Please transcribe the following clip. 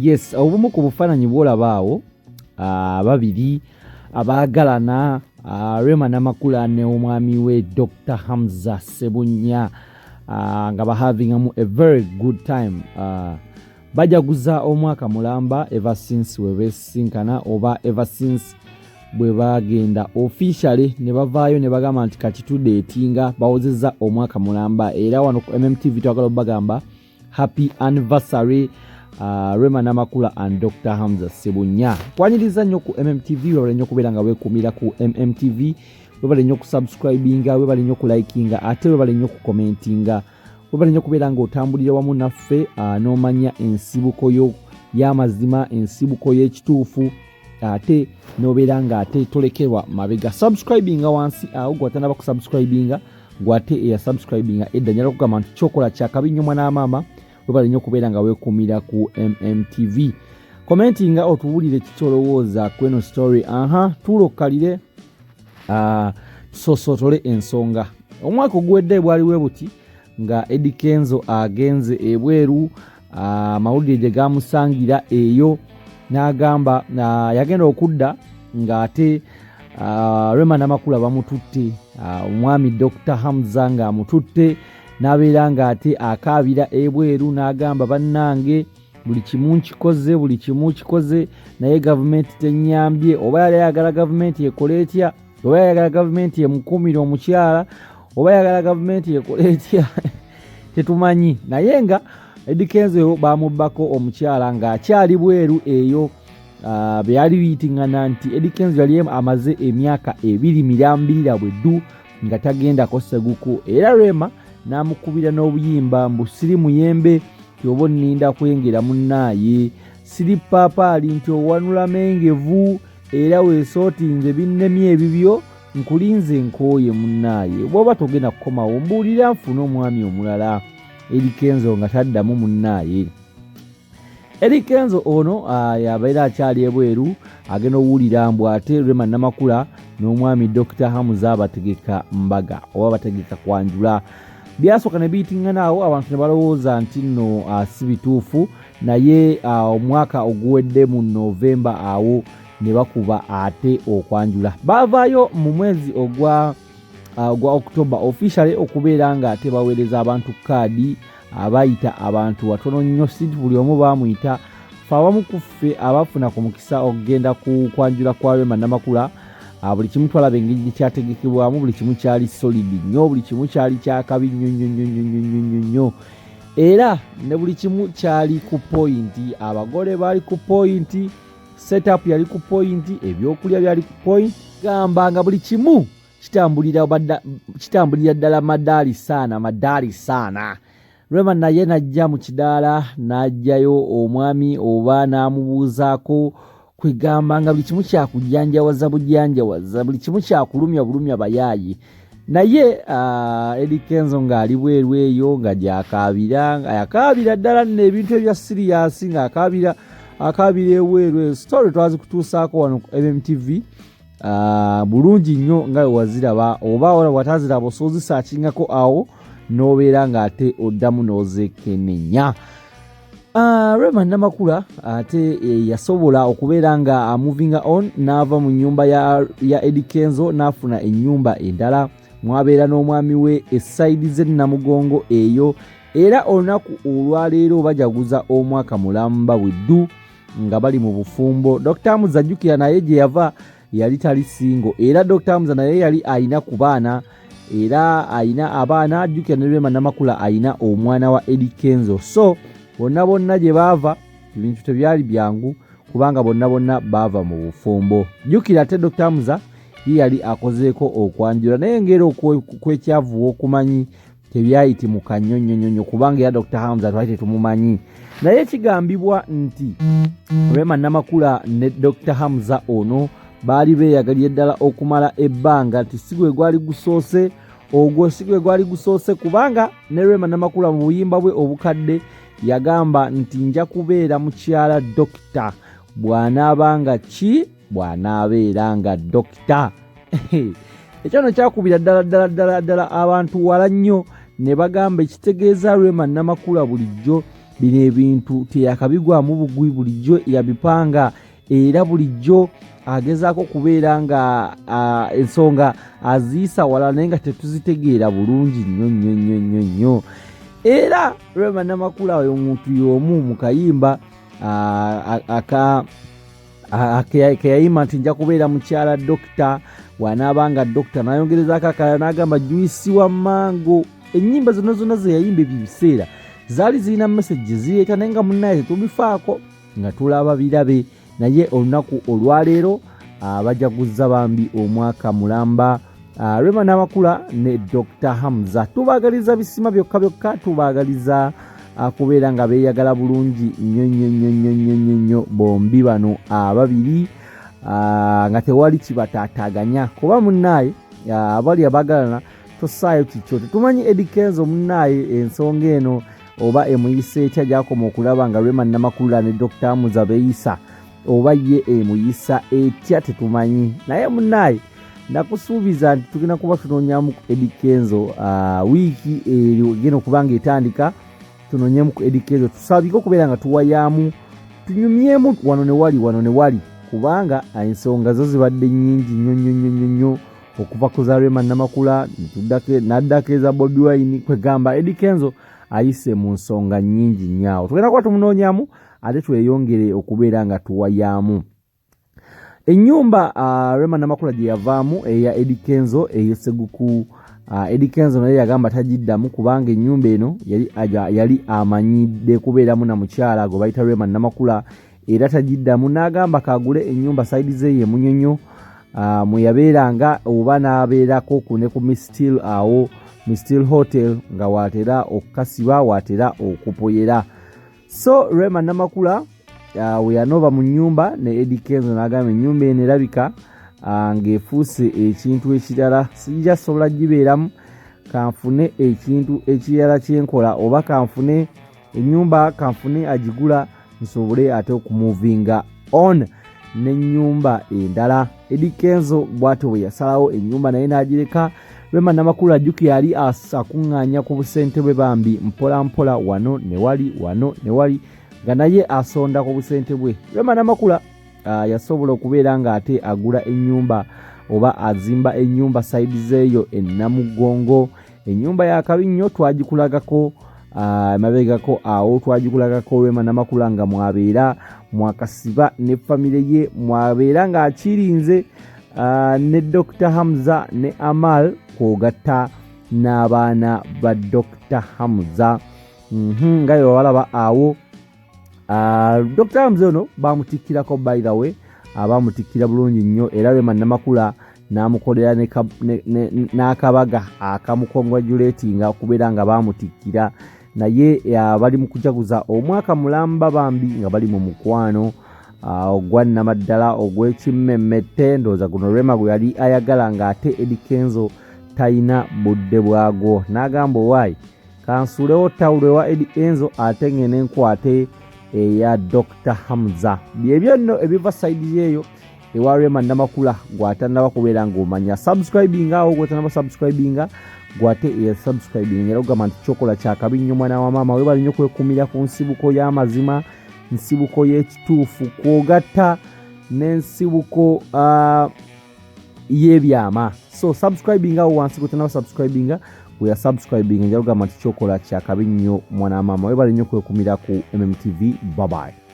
Yes, obumu ku bufaananyi bw'olabaawo babiri abaagalana Rema Namakula ne omwami we Dr. Hamza Ssebunya nga bahavingamu a very good time. Bajaguza omwaka mulamba ever since we beesinkana oba ever since bwe bagenda officially ne bavaayo ne bagamba nti kati tudeetinga bawozezza omwaka mulamba era wano ku MMTV twagala bagamba happy anniversary Rema Namakula and Dr. Hamza Ssebunya. Kwanyiriza nnyo ku MMTV, webale nnyo kubeera nga weekumira ku MMTV, webale nnyo kusubscribinga, webale nnyo kulikinga, ate webale nnyo kukomentinga, webale nnyo kubeera nga otambulira wamu naffe n'omanya ensibuko yo y'amazima, ensibuko y'ekituufu, ate n'obeera nga ate tolekerwa mabega. Subscribinga wansi awo gwatanaba kusubscribinga, gwate eyasubscribinga edda nyala kugamba nti kyokola kyakabi nnyo mwana mama, webale nnyo kubeera nga weekumira ku MMTV. Commentinga otuwulire kikyolowooza ku eno story. Tulokkalire tusosotole ensonga. Omwaka oguwedde bwali bwe buti nga Eddie Kenzo agenze ebweru, amawulire gye gamusangira eyo n'agamba yagenda okudda ng'ate Rema Namakula bamututte, omwami Dr. Hamza ng'amututte, n'abeera ng'ate akaabira ebweru n'agamba bannange buli kimu nkikoze naye gavumenti tennyambye, oba yali ayagala gavumenti ekole etya, oba yayagala gavumenti emukumire omukyala, oba yayagala gavumenti ekole etya tetumanyi, naye nga Eddie Kenzo bamubbako omukyala ng'akyali bweru eyo. Byali biyitingana nti Eddie Kenzo yali amaze emyaka 2 mirambirira bweddu nga tagendako seguku, era Rema n'amukubira n'obuyimba mbu siri muyembe oba onninda kwengera munnaaye, siri paapaali nti owanula mengevu era weesootinze binnemye ebibyo nkulinze nkooye munnaaye, bw'oba togenda kukomawo mbuulira nfune omwami omulala. Eddie Kenzo nga taddamu munnaaye. Eddie Kenzo ono yabeera akyali ebweru agenda owulira mbu ate Rema Namakula n'omwami Dr. Hamza bategeka mbaga oba bategeka kwanjula. Byasooka ne biyitingana awo abantu ne balowooza nti nno si bituufu, naye omwaka oguwedde mu Novemba awo ne bakuba ate okwanjula. Baavaayo mu mwezi ogwa October officially okubeera nga ate baweereza abantu kaadi abayita abantu watono nnyo, si buli omu baamuyita. Fe abamu ku ffe abafuna ku mukisa okugenda ku kwanjula kwa Rema Namakula, buli kimu twalaba engeri gye kyategekebwamu, buli kimu kyali solid nnyo, buli kimu kyali kyakabi nnyo, era ne buli kimu kyali ku pointi. Abagole baali ku pointi, setup yali ku pointi, ebyokulya byali ku point, gamba nga buli kimu kitambulira ddala madali sana. Rema naye najja mu kidaala n'ajjayo omwami oba n'amubuuzaako, kwegamba nga buli kimu kyakujanjawaza, buli kimu kyakulumya bayaayi. Naye Eddie Kenzo ng'ali bweru eyo nga yakaabira ddala nno ebintu ebya siriyasi ng'akaabira ebweru. Story twazikutuusaako wano ku MMTV bulungi nnyo nga waziraba, oba wataziraba osoozisakingako awo n'obeera ng'ate oddamu n'ozekenenya. Rema Namakula ate yasobola okubeera nga moving on n'ava mu nnyumba ya Eddie Kenzo n'afuna ennyumba endala, mwabeera n'omwami we essaidi ze Namugongo eyo, era olunaku olwaleero bajaguza omwaka mulamba bweddu nga bali mu bufumbo. Dr. Hamza jjukira naye gye yava yali tali singo, era Dr. Hamza naye yali ayina ku baana, era ayina abaana. Jjukira ne Rema Namakula ayina omwana wa Eddie Kenzo, so bonna gye baava ebintu tebyali byangu kubanga bonna baava mu bufumbo. Jjukira ate Dr. Hamza yali akozeeko okwanjula, naye ngera okwekyavuwa okumanyi tebyayiti mu kannyonnyonnyo kubanga ya Dr. Hamza twali tetumumanyi. Naye kigambibwa nti Rema Namakula ne Dr. Hamza ono baali beeyagalye ddala okumala ebbanga, nti sigwe gwali gusoose kubanga ne Rema Namakula mu buyimba bwe obukadde yagamba nti nja kubeera mukyala dokita bw'anaabeera nga dokita. Ekyo no kyakubira ddala abantu wala nnyo, ne bagamba ekitegeeza Rema Namakula bulijjo bino ebintu teyakabigwamu bugwi, bulijjo yabipanga era bulijjo agezaako kubeera nga ensonga aziisa wala naye nga tetuzitegeera bulungi nnyo. Era Rema Namakula oyo omuntu y'omu mu kayimba keyayima nti nja kubeera mukyala dokita wanaabanga dokita, n'ayongerezaako akalala n'agamba Juice wa Mango. Ennyimba zonna ze yayimba ebyo biseera zaali zirina message zireeta naye nga munnaye tetubifaako nga tulaba birabe. Naye olunaku olwaleero bajaguza bambi omwaka mulamba Rema Namakula ne Dr. Hamza. Tubaagaliza bisima byokka, tubaagaliza kubeera nga beeyagala bulungi nnyo bombi bano ababiri nga tewali kibataataaganya, kuba munnaye abali abagalana tosaayo kikyo. Tetumanyi Eddie Kenzo munnaye ensonga eno oba emuyisa etya gyakoma okulaba nga Rema Namakula ne Dr. Hamza beeyisa, oba ye emuyisa etya tetumanyi. Naye munnaye nakusuubiza nti tugenda kuba tunoonyamu Eddie Kenzo wiiki egenda okuba nga etandika. Tunoonyemu ku Eddie Kenzo, tusabike okubeera nga tuwayaamu, tunyumyemu wano ne wali kubanga ensonga zo zibadde nnyingi nnyo okuva ku za Rema Namakula n'addako eza Bobi Wine, kwegamba Eddie Kenzo ayise mu nsonga nnyingi nnyo. Tugenda kuba tumunoonyamu ate tweyongere okubeera nga tuwayaamu. Ennyumba Rema Namakula gye yavaamu eya Eddie Kenzo ey'Esseguku, Eddie Kenzo naye yagamba tagiddamu kubanga ennyumba eno yali amanyidde kubeeramu na mukyala gwe bayita Rema Namakula era tagiddamu, n'agamba kagule ennyumba sayidi ze ye Munyonyo mwe yabeeranga oba n'abeerako ne ku Mistil awo Mistil Hotel nga watera okukasiba watera okupoyera. So Rema Namakula we yanova mu nnyumba ne Eddie Kenzo n'agamba ennyumba eno erabika ng'efuuse ekintu ekirala, sijja sobola gibeeramu, kanfune ekintu ekirala kyenkola oba kanfune ennyumba kanfune agigula nsobole ate okumuvinga on n'ennyumba endala. Eddie Kenzo bw'atyo bwe yasalawo ennyumba naye n'agireka. Rema Namakula ajjukira yali akuŋŋaanya ku busente bwe bambi mpola wano ne wali nga naye asonda ku busente bwe. Rema Namakula yasobola okubeera nga ate agula ennyumba oba azimba ennyumba sayidi zeeyo Namugongo. Ennyumba ya kabi nnyo, twagikulagako mabegako awo, twagikulagako Rema Namakula nga mwabeera mwakasiba ne famire ye, mwabeera nga akirinze ne Dr. Hamza ne Amal kwogatta n'abaana ba Dr. Hamza. Nga bwe walaba awo Dr. Hamza ono bamutikkirako by the way, abamutikkira bulungi nnyo era Rema Namakula n'amukolera n'akabaga akamukongratulatinga okubeera nga bamutikkira. Naye bali mu kujaguza omwaka mulamba bambi nga bali mu mukwano ogwa Namaddala ogw'ekimmemmette. Ndowooza guno Rema gwe yali ayagala ng'ate Eddie Kenzo talina budde bwagwo, n'agamba owaayi kansuulewo tawulo ewa Eddie Kenzo ate ngene nkwate eya Dr. Hamza. Byebyo nno ebiva sayidi yeeyo ewa Rema Namakula gw'atannaba kubeera ng'omanya. Subscribinga awo gw'atannaba subscribinga gwate eya subscribing era ogamba nti kyokola kyakabi nnyo mwana wa maama. Webale nnyo kwekuumira ku nsibuko y'amazima, nsibuko y'ekituufu, kwogatta n'ensibuko y'ebyama. So subscribing awo wansi gw'atannaba subscribinga we subscribing njya ogamba nti kyokola kyakabi nnyo mwana wa maama. Webale nnyo kwekuumira ku MMTV. Bye bye.